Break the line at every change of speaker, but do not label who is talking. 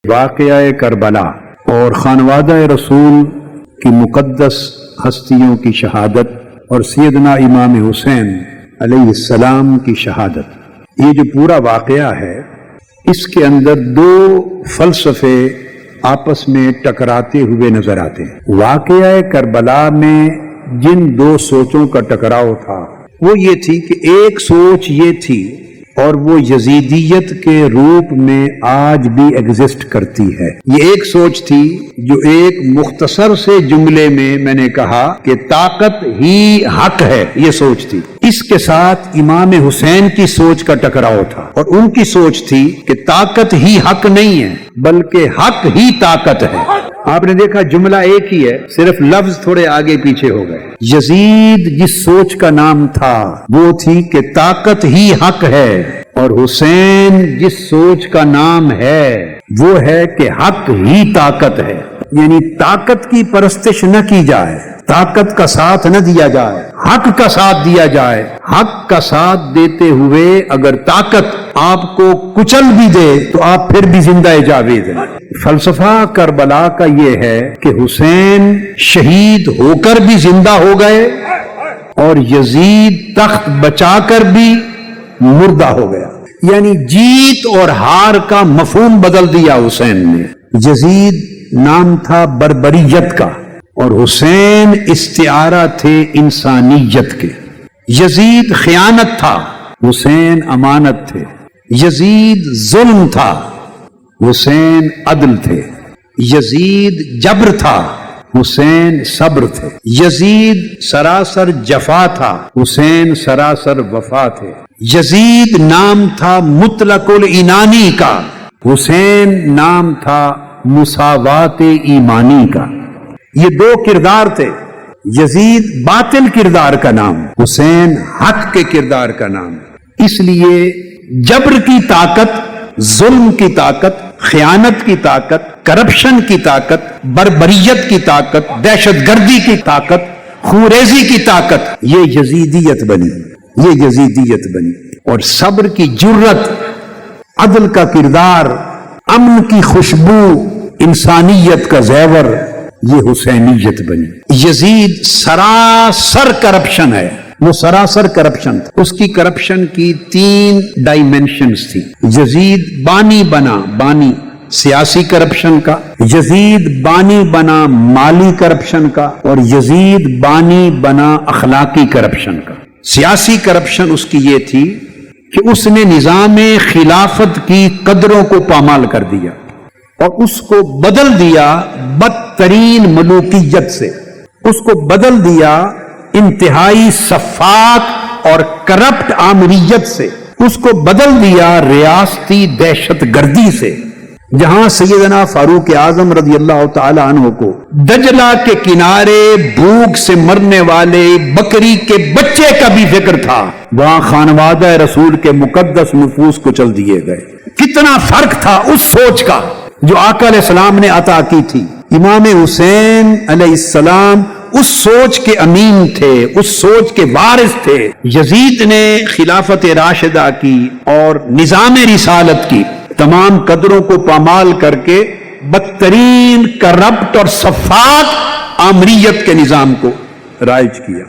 واقعہ کربلا اور خانوادہ رسول کی مقدس ہستیوں کی شہادت اور سیدنا امام حسین علیہ السلام کی شہادت، یہ جو پورا واقعہ ہے اس کے اندر دو فلسفے آپس میں ٹکراتے ہوئے نظر آتے ہیں۔ واقعہ کربلا میں جن دو سوچوں کا ٹکراؤ تھا وہ یہ تھی کہ ایک سوچ یہ تھی، اور وہ یزیدیت کے روپ میں آج بھی ایگزسٹ کرتی ہے۔ یہ ایک سوچ تھی جو ایک مختصر سے جملے میں نے کہا کہ طاقت ہی حق ہے، یہ سوچ تھی۔ اس کے ساتھ امام حسین کی سوچ کا ٹکراؤ تھا، اور ان کی سوچ تھی کہ طاقت ہی حق نہیں ہے بلکہ حق ہی طاقت ہے۔ آپ نے دیکھا جملہ ایک ہی ہے، صرف لفظ تھوڑے آگے پیچھے ہو گئے۔ یزید جس سوچ کا نام تھا وہ تھی کہ طاقت ہی حق ہے، اور حسین جس سوچ کا نام ہے وہ ہے کہ حق ہی طاقت ہے۔ یعنی طاقت کی پرستش نہ کی جائے، طاقت کا ساتھ نہ دیا جائے، حق کا ساتھ دیا جائے۔ حق کا ساتھ دیتے ہوئے اگر طاقت آپ کو کچل بھی دے تو آپ پھر بھی زندہ جاوید ہیں۔ فلسفہ کربلا کا یہ ہے کہ حسین شہید ہو کر بھی زندہ ہو گئے، اور یزید تخت بچا کر بھی مردہ ہو گیا۔ یعنی جیت اور ہار کا مفہوم بدل دیا حسین نے۔ یزید نام تھا بربریت کا، اور حسین استعارہ تھے انسانیت کے۔ یزید خیانت تھا، حسین امانت تھے۔ یزید ظلم تھا، حسین عدل تھے۔ یزید جبر تھا، حسین صبر تھے۔ یزید سراسر جفا تھا، حسین سراسر وفا تھے۔ یزید نام تھا مطلق العنانی کا، حسین نام تھا مساوات ایمانی کا۔ یہ دو کردار تھے، یزید باطل کردار کا نام، حسین حق کے کردار کا نام۔ اس لیے جبر کی طاقت، ظلم کی طاقت، خیانت کی طاقت، کرپشن کی طاقت، بربریت کی طاقت، دہشت گردی کی طاقت، خوریزی کی طاقت، یہ یزیدیت بنی، یہ یزیدیت بنی۔ اور صبر کی جرت، عدل کا کردار، امن کی خوشبو، انسانیت کا زیور، یہ حسینیت بنی۔ یزید سراسر کرپشن ہے، وہ سراسر کرپشن تھا۔ اس کی کرپشن کی 3 ڈائمینشنز تھی۔ یزید بانی بنا، بانی سیاسی کرپشن کا، یزید بانی بنا مالی کرپشن کا، اور یزید بانی بنا اخلاقی کرپشن کا۔ سیاسی کرپشن اس کی یہ تھی کہ اس نے نظام خلافت کی قدروں کو پامال کر دیا، اور اس کو بدل دیا بدترین ملوکیت سے، اس کو بدل دیا انتہائی سفاک اور کرپٹ آمریت سے، اس کو بدل دیا ریاستی دہشت گردی سے، جہاں سیدنا فاروق اعظم رضی اللہ تعالی عنہ کو دجلہ کے کنارے بھوک سے مرنے والے بکری کے بچے کا بھی فکر تھا، وہاں خانوادہ رسول کے مقدس نفوس کو چل دیے گئے۔ کتنا فرق تھا اس سوچ کا جو آقا علیہ السلام نے عطا کی تھی۔ امام حسین علیہ السلام اس سوچ کے امین تھے، اس سوچ کے وارث تھے۔ یزید نے خلافت راشدہ کی اور نظام رسالت کی تمام قدروں کو پامال کر کے بدترین کرپٹ اور سفاک آمریت کے نظام کو رائج کیا۔